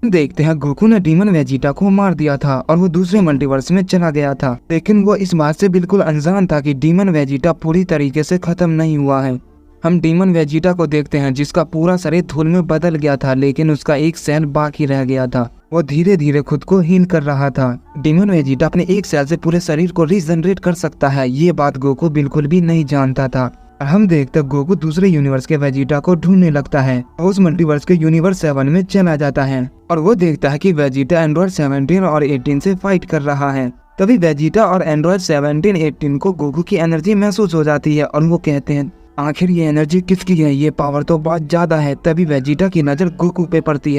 देखते हैं गोकू ने डीमन वेजिटा को मार दिया था और वो दूसरे मल्टीवर्स में चला गया था, लेकिन वो इस बात से बिल्कुल अनजान था कि डीमन वेजिटा पूरी तरीके से खत्म नहीं हुआ है। हम डीमन वेजिटा को देखते हैं जिसका पूरा शरीर धूल में बदल गया था, लेकिन उसका एक सेल बाकी रह गया था। वो धीरे धीरे खुद को हील कर रहा था। डीमन वेजिटा अपने एक सेल से पूरे शरीर को रीजनरेट कर सकता है, ये बात गोकू बिल्कुल भी नहीं जानता था। हम देखते गोकू दूसरे यूनिवर्स के वेजिटा को ढूंढने लगता है और उस मल्टीवर्स के यूनिवर्स 7 में चला जाता है और वो देखता है कि वेजिटा एंड्रॉइड 17 और 18 से फाइट कर रहा है। तभी वेजिटा और एंड्रॉइड 17, 18 को गोकू की एनर्जी महसूस हो जाती है और वो कहते हैं आखिर ये एनर्जी किसकी है, ये पावर तो बहुत ज्यादा है। तभी वेजिटा की नजर गोकू पे पड़ती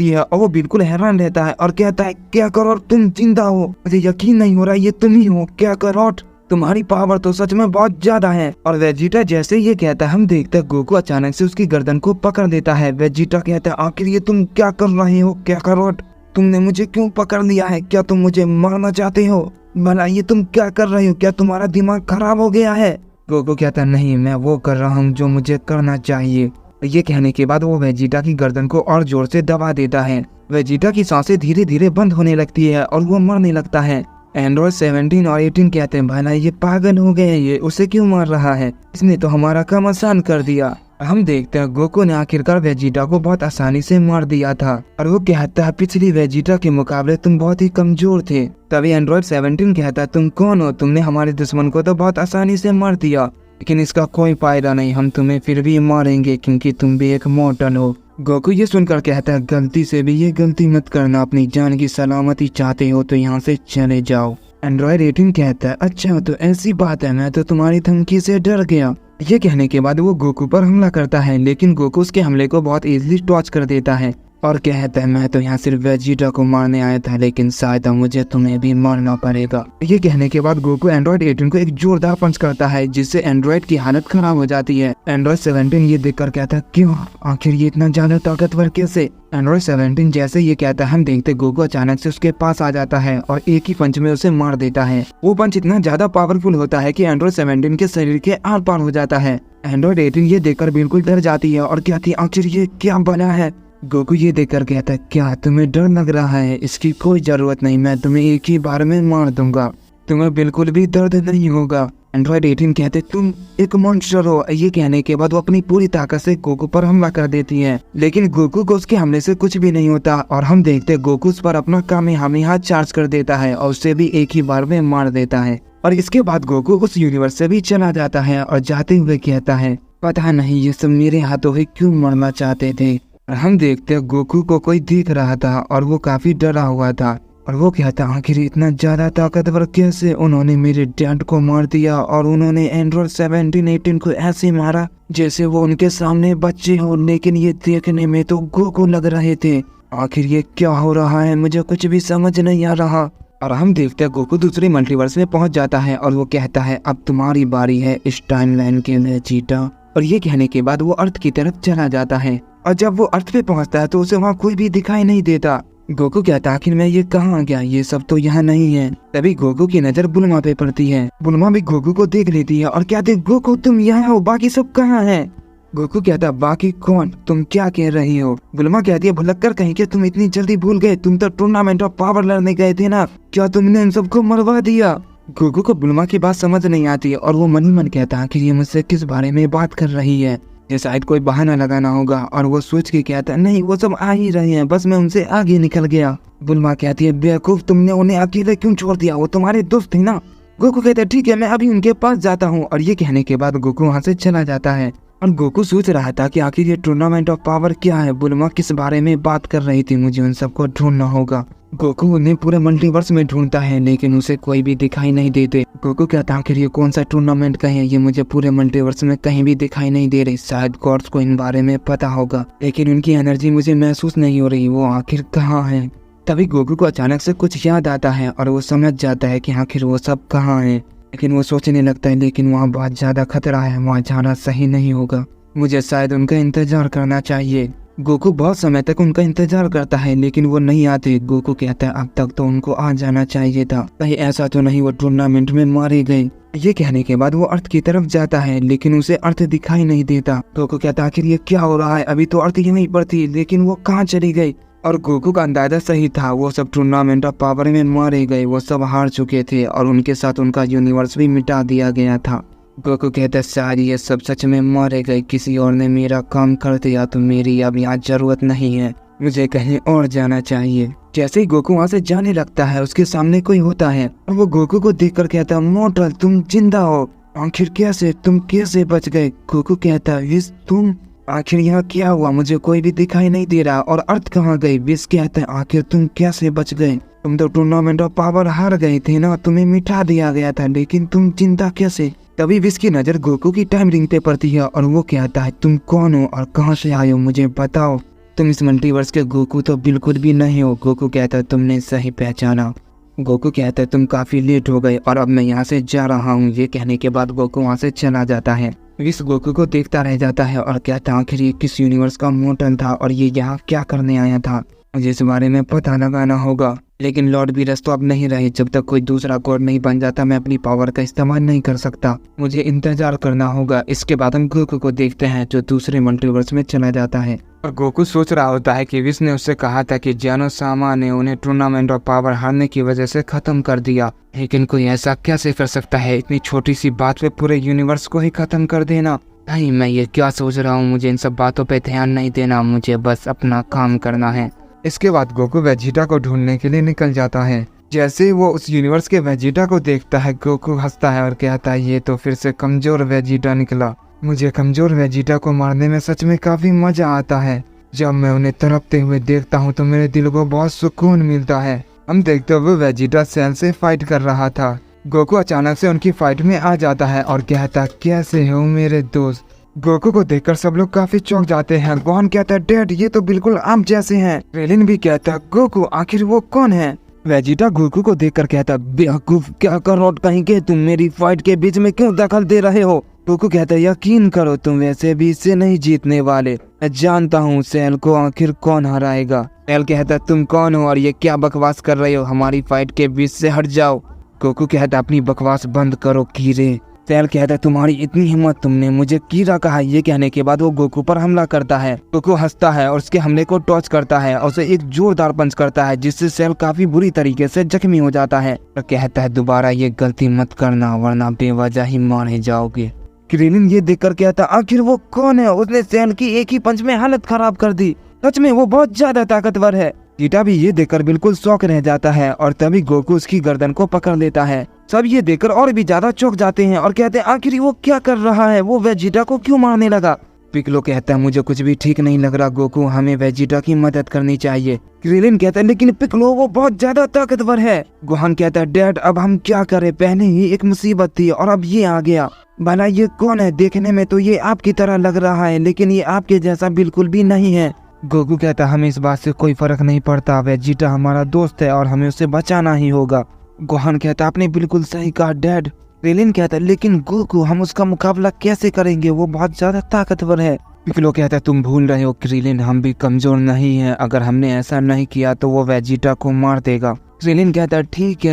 है और वो बिल्कुल हैरान रहता है और कहता है क्या करो तुम जिंदा हो, मुझे यकीन नहीं हो रहा ये तुम ही हो, क्या करो तुम्हारी पावर तो सच में बहुत ज्यादा है। और वेजिटा जैसे ये कहता है हम देखते हैं गोकू अचानक से उसकी गर्दन को पकड़ देता है। वेजिटा कहता है आखिर ये तुम क्या कर रहे हो, क्या करो तुमने मुझे क्यों पकड़ लिया है, क्या तुम मुझे मारना चाहते हो, भला ये तुम क्या कर रहे हो, क्या तुम्हारा दिमाग खराब हो गया है। गोकू कहता नहीं, मैं वो कर रहा हूँ जो मुझे करना चाहिए। ये कहने के बाद वो वेजिटा की गर्दन को और जोर से दबा देता है। वेजिटा की सांसें धीरे धीरे बंद होने लगती है और वो मरने लगता है। एंड्रॉइड 17 और 18 कहते हैं भाई ये पागल हो गए, ये उसे क्यों मार रहा है, इसने तो हमारा काम आसान कर दिया। हम देखते हैं गोकू ने आखिरकार वेजिटा को बहुत आसानी से मार दिया था और वो कहता है पिछली वेजिटा के मुकाबले तुम बहुत ही कमजोर थे। तभी एंड्रॉइड 17 कहता है तुम कौन हो, तुमने हमारे दुश्मन को तो बहुत आसानी से मार दिया, लेकिन इसका कोई फायदा नहीं, हम तुम्हें फिर भी मारेंगे क्योंकि तुम भी एक मॉर्टल हो। गोकू ये सुनकर कहता है गलती से भी ये गलती मत करना, अपनी जान की सलामती चाहते हो तो यहाँ से चले जाओ। एंड्रॉइड 18 कहता है अच्छा तो ऐसी बात है, मैं तो तुम्हारी धमकी से डर गया। ये कहने के बाद वो गोकू पर हमला करता है, लेकिन गोकू उसके हमले को बहुत इजीली टॉच कर देता है और कहता है मैं तो यहाँ सिर्फ वेजिटा को मारने आया था, लेकिन शायद मुझे तुम्हें भी मारना पड़ेगा। ये कहने के बाद गोकू एंड्रॉइड 18 को एक जोरदार पंच करता है जिससे एंड्रॉइड की हालत खराब हो जाती है। एंड्रॉइड 17 ये देखकर कहता है क्यों, आखिर ये इतना ज्यादा ताकतवर कैसे। एंड्रॉइड 17 जैसे ये कहता है हम देखते गोकू अचानक से उसके पास आ जाता है और एक ही पंच में उसे मार देता है। वो पंच इतना ज्यादा पावरफुल होता है कि एंड्रॉइड 17 के शरीर के आर पार हो जाता है। एंड्रॉइड 18 ये देखकर बिल्कुल डर जाती है और कहती है आखिर ये क्या बना है। गोकू ये देखकर कहता है क्या तुम्हें डर लग रहा है, इसकी कोई जरूरत नहीं, मैं तुम्हें एक ही बार में मार दूंगा, तुम्हें बिल्कुल भी दर्द नहीं होगा। एंड्रॉइड 18 कहते तुम एक मॉन्स्टर हो। ये कहने के बाद वो अपनी पूरी ताकत से गोकू पर हमला कर देती है, लेकिन गोकू को उसके हमले से कुछ भी नहीं होता और हम देखते गोकू उस पर अपना कामेहामेहा चार्ज कर देता है और उसे भी एक ही बार में मार देता है। और इसके बाद गोकू उस यूनिवर्स से भी चला जाता है और जाते हुए कहता है पता नहीं ये सब मेरे हाथों ही क्यों मरना चाहते थे। और हम देखते गोकू को कोई देख रहा था और वो काफी डरा हुआ था और वो कहता आखिर इतना ज्यादा ताकतवर कैसे, उन्होंने मेरे डैड को मार दिया और उन्होंने एंड्रॉइड 17, 18 को ऐसे मारा जैसे वो उनके सामने बच्चे हो, लेकिन ये देखने में तो गोकू लग रहे थे। आखिर ये क्या हो रहा है, मुझे कुछ भी समझ नहीं आ रहा। और हम देखते गोकू दूसरे मल्टीवर्स में पहुंच जाता है और वो कहता है अब तुम्हारी बारी है इस टाइमलाइन के वेजिटा। और ये कहने के बाद वो अर्थ की तरफ चला जाता है और जब वो अर्थ पे पहुंचता है तो उसे वहाँ कोई भी दिखाई नहीं देता। गोकू कहता आखिर मैं ये कहाँ गया, ये सब तो यहाँ नहीं है। तभी गोकू की नजर बुल्मा पे पड़ती है। बुल्मा भी गोकू को देख लेती है और कहती गोकू तुम यहाँ हो, बाकी सब कहाँ हैं। गोकू कहता बाकी कौन, तुम क्या कह रही हो। बुल्मा कहती है भुलक्कर कहीं के तुम इतनी जल्दी भूल गए, तुम तो टूर्नामेंट ऑफ पावर लड़ने गए थे ना, क्या तुमने इन सबको मरवा दिया। गोकू को बुल्मा की बात समझ नहीं आती है और वो मन ही मन कहता है कि ये मुझसे किस बारे में बात कर रही है, ये शायद कोई बहाना लगाना होगा। और वो सोच के कहता नहीं वो सब आ ही रहे हैं, बस मैं उनसे आगे निकल गया। बुल्मा कहती है बेवकूफ तुमने उन्हें अकेले क्यों छोड़ दिया, वो तुम्हारे दोस्त थे ना। गोकू कहता है ठीक है मैं अभी उनके पास जाता हूँ। और ये कहने के बाद गोकू वहाँ से चला जाता है और गोकू सोच रहा था कि आखिर ये टूर्नामेंट ऑफ पावर क्या है, बुल्मा किस बारे में बात कर रही थी, मुझे उन सबको ढूंढना होगा। गोकू उन्हें पूरे मल्टीवर्स में ढूंढता है लेकिन उसे कोई भी दिखाई नहीं देते। गोकू कहता है आखिर ये कौन सा टूर्नामेंट का है, ये मुझे पूरे मल्टीवर्स में कहीं भी दिखाई नहीं दे रही, शायद गॉड्स को इन बारे में पता होगा लेकिन उनकी एनर्जी मुझे महसूस नहीं हो रही, वो आखिर कहाँ है। तभी गोकू को अचानक से कुछ याद आता है और वो समझ जाता है कि आखिर वो सब कहाँ है, लेकिन वो सोचने लगता है लेकिन वहाँ बहुत ज्यादा खतरा है, वहाँ जाना सही नहीं होगा, मुझे शायद उनका इंतजार करना चाहिए। गोकू बहुत समय तक उनका इंतजार करता है लेकिन वो नहीं आते। गोकू कहता है अब तक तो उनको आ जाना चाहिए था, कहीं ऐसा तो नहीं वो टूर्नामेंट में मारे गए। ये कहने के बाद वो अर्थ की तरफ जाता है लेकिन उसे अर्थ दिखाई नहीं देता। गोकू कहता है आखिर ये क्या हो रहा है, अभी तो अर्थ यहीं पर थी लेकिन वो कहाँ चली गई। और गोकू का अंदाजा सही था, वो सब टूर्नामेंट ऑफ पावर में मारे गए, वो सब हार चुके थे और उनके साथ उनका यूनिवर्स भी मिटा दिया गया था। गोकू कहता है शायद ये सब सच में मारे गए, किसी और ने मेरा काम कर दिया तो मेरी अब यहाँ जरूरत नहीं है, मुझे कहीं और जाना चाहिए। जैसे ही गोकू वहाँ से जाने लगता है उसके सामने कोई होता है और वो गोकू को देखकर कहता है मोर्टल तुम जिंदा हो, आखिर कैसे, तुम कैसे बच गए। गोकू कहता है विश तुम, आखिर यहाँ क्या हुआ, मुझे कोई भी दिखाई नहीं दे रहा और अर्थ कहाँ गई। विश कहता है आखिर तुम कैसे बच गए, तुम तो टूर्नामेंट ऑफ पावर हार गए थे ना, तुम्हें मिटा दिया गया था लेकिन तुम जिंदा कैसे। तभी विश की नजर गोकू की टाइम रिंग पे पड़ती है और वो कहता है तुम कौन हो और कहाँ से आए हो, मुझे बताओ, तुम इस मल्टीवर्स के गोकू तो बिल्कुल भी नहीं हो। गोकू कहता है तुमने सही पहचाना। गोकू कहता है तुम काफी लेट हो गए और अब मैं यहाँ से जा रहा हूँ। ये कहने के बाद गोकू वहाँ से चला जाता है। विश गोकू को देखता रह जाता है और कहता आखिर ये किस यूनिवर्स का मोर्टल था और ये यहाँ क्या करने आया था, मुझे इस बारे में पता लगाना होगा। लेकिन लॉर्ड बीरस तो अब नहीं रहे, जब तक कोई दूसरा कोड नहीं बन जाता मैं अपनी पावर का इस्तेमाल नहीं कर सकता, मुझे इंतजार करना होगा। इसके बाद हम गोकू को देखते हैं जो दूसरे मल्टीवर्स में चला जाता है और गोकू सोच रहा होता है कि विश ने उससे कहा था कि जानो सामा ने उन्हें टूर्नामेंट ऑफ पावर हारने की वजह से खत्म कर दिया, लेकिन कोई ऐसा कैसे कर सकता है, इतनी छोटी सी बात पे पूरे यूनिवर्स को ही खत्म कर देना। नहीं, मैं ये क्या सोच रहा हूँ, मुझे इन सब बातों पे ध्यान नहीं देना, मुझे बस अपना काम करना है। इसके बाद गोकू वेजिटा को ढूंढने के लिए निकल जाता है। जैसे वो उस यूनिवर्स के वेजिटा को देखता है गोकू हंसता है और कहता है ये तो फिर से कमजोर वेजिटा निकला, मुझे कमजोर वेजिटा को मारने में सच में काफी मजा आता है। जब मैं उन्हें तड़पते हुए देखता हूँ तो मेरे दिल को बहुत सुकून मिलता है। हम देखते हुए वेजिटा सेल से फाइट कर रहा था। गोकू अचानक से उनकी फाइट में आ जाता है और कहता कैसे हो मेरे दोस्त। गोकू को देखकर सब लोग काफी चौंक जाते हैं। गोहान कहता है डैड ये तो बिल्कुल आप जैसे हैं। क्रेलिन भी कहता है गोकू आखिर वो कौन है। वेजिटा गोकू को देखकर कहता बेवकूफ, क्या करो कहीं के, तुम मेरी फाइट के बीच में क्यों दखल दे रहे हो। गोकू कहता है यकीन करो तुम वैसे भी इससे नहीं जीतने वाले, मैं जानता हूँ सेल को आखिर कौन हराएगा। सेल कहता तुम कौन हो और ये क्या बकवास कर रहे हो, हमारी फाइट के बीच से हट जाओ। गोकू कहता अपनी बकवास बंद करो कीड़े। सेल कहता है तुम्हारी इतनी हिम्मत, तुमने मुझे कीड़ा कहा। ये कहने के बाद वो गोकू पर हमला करता है। गोकू हंसता है और उसके हमले को टॉच करता है और उसे एक जोरदार पंच करता है जिससे सेल काफी बुरी तरीके से जख्मी हो जाता है और कहता है दोबारा ये गलती मत करना वरना बेवजह ही मारे जाओगे। क्रेलिन ये देखकर कहता आखिर वो कौन है, उसने सेल की एक ही पंच में हालत खराब कर दी, सच में वो बहुत ज्यादा ताकतवर है। चीटा भी ये देखकर बिल्कुल शौक रह जाता है और तभी गोकू उसकी गर्दन को पकड़ लेता है। सब ये देखकर और भी ज्यादा चौंक जाते हैं और कहते हैं आखिर वो क्या कर रहा है, वो वेजिटा को क्यों मारने लगा। पिकलो कहता है मुझे कुछ भी ठीक नहीं लग रहा गोकू, हमें वेजिटा की मदद करनी चाहिए। क्रेलिन कहता है लेकिन पिकलो वो बहुत ज्यादा ताकतवर है। गोहान कहता है डैड अब हम क्या करें, पहले ही एक मुसीबत थी और अब ये आ गया। भला ये कौन है, देखने में तो ये आपकी तरह लग रहा है लेकिन ये आपके जैसा बिल्कुल भी नहीं है। गोकू कहता हमें इस बात से कोई फर्क नहीं पड़ता, वेजिटा हमारा दोस्त है और हमें उसे बचाना ही होगा। गोहान कहता आपने बिल्कुल सही कहा डैड। क्रेलिन कहता लेकिन गोकू हम उसका मुकाबला कैसे करेंगे, वो बहुत ज्यादा ताकतवर है। पिकलो कहता तुम भूल रहे हो क्रेलिन, हम भी कमजोर नहीं है, अगर हमने ऐसा नहीं किया तो वो वेजिटा को मार देगा। क्रेलिन कहता ठीक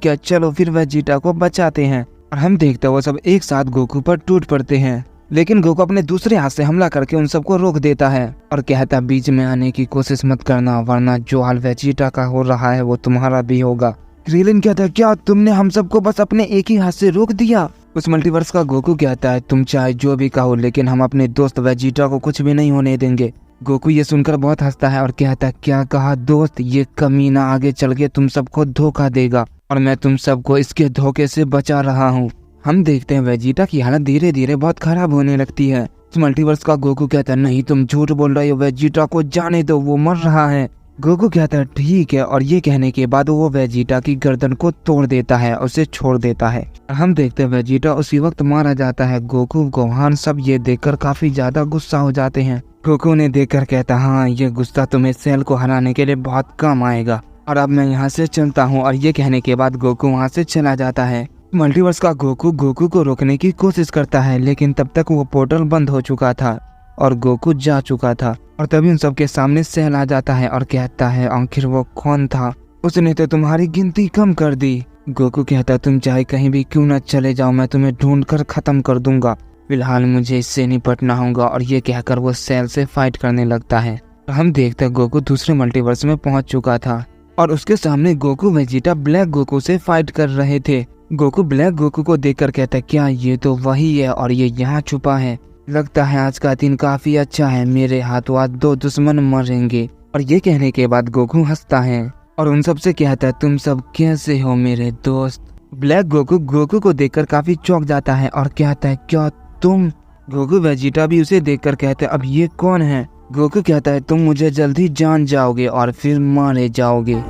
है चलो फिर वेजिटा को बचाते हैं। और हम देखते वो सब एक साथ गोकू पर टूट पड़ते हैं लेकिन गोकू अपने दूसरे हाथ से हमला करके उन सबको रोक देता है और कहता बीच में आने की कोशिश मत करना वरना जो हाल वेजिटा का हो रहा है वो तुम्हारा भी होगा। क्रेलिन कहता है क्या तुमने हम सबको बस अपने एक ही हाथ से रोक दिया। उस मल्टीवर्स का गोकू कहता है तुम चाहे जो भी कहो लेकिन हम अपने दोस्त वेजिटा को कुछ भी नहीं होने देंगे। गोकू ये सुनकर बहुत हंसता है और कहता है क्या कहा दोस्त, ये कमीना आगे चल के तुम सबको धोखा देगा और मैं तुम सबको इसके धोखे से बचा रहा हूँ। हम देखते हैं वेजिटा की हालत धीरे धीरे बहुत खराब होने लगती है। उस मल्टीवर्स का गोकू कहता है नहीं तुम झूठ बोल रहे हो, वेजिटा को जाने दो वो मर रहा है। गोकू कहता है ठीक है और ये कहने के बाद वो वेजिटा की गर्दन को तोड़ देता है और उसे छोड़ देता है। हम देखते हैं वेजिटा उसी वक्त मारा जाता है। गोकू गोहान सब ये देखकर काफी ज्यादा गुस्सा हो जाते हैं। गोकू ने देखकर कहता हाँ ये गुस्सा तुम्हें सेल को हराने के लिए बहुत काम आएगा और अब मैं यहाँ से चलता हूँ। और ये कहने के बाद गोकू वहाँ से चला जाता है। मल्टीवर्स का गोकू को रोकने की कोशिश करता है लेकिन तब तक वो पोर्टल बंद हो चुका था और गोकू जा चुका था। और तभी उन सबके सामने सेल आ जाता है और कहता है आखिर वो कौन था, उसने तो तुम्हारी गिनती कम कर दी। गोकू कहता है तुम चाहे कहीं भी क्यों न चले जाओ, मैं तुम्हें ढूंढ कर खत्म कर दूंगा, फिलहाल मुझे इससे निपटना होगा। और ये कहकर वो सेल से फाइट करने लगता है। हम देखते हैं गोकू दूसरे मल्टीवर्स में पहुंच चुका था और उसके सामने गोकू वेजिटा ब्लैक गोकू से फाइट कर रहे थे। गोकू ब्लैक गोकू को देखकर कहता है क्या ये तो वही है और ये यहाँ छुपा है, लगता है आज का दिन काफी अच्छा है, मेरे हाथों हाथ 2 दुश्मन मरेंगे। और ये कहने के बाद गोकू हंसता है और उन सब से कहता है तुम सब कैसे हो मेरे दोस्त। ब्लैक गोकू गोकू को देखकर काफी चौंक जाता है और कहता है क्या तुम। गोकू वेजिटा भी उसे देखकर कहते हैं अब ये कौन है। गोकू कहता है तुम मुझे जल्दी जान जाओगे और फिर मारे जाओगे।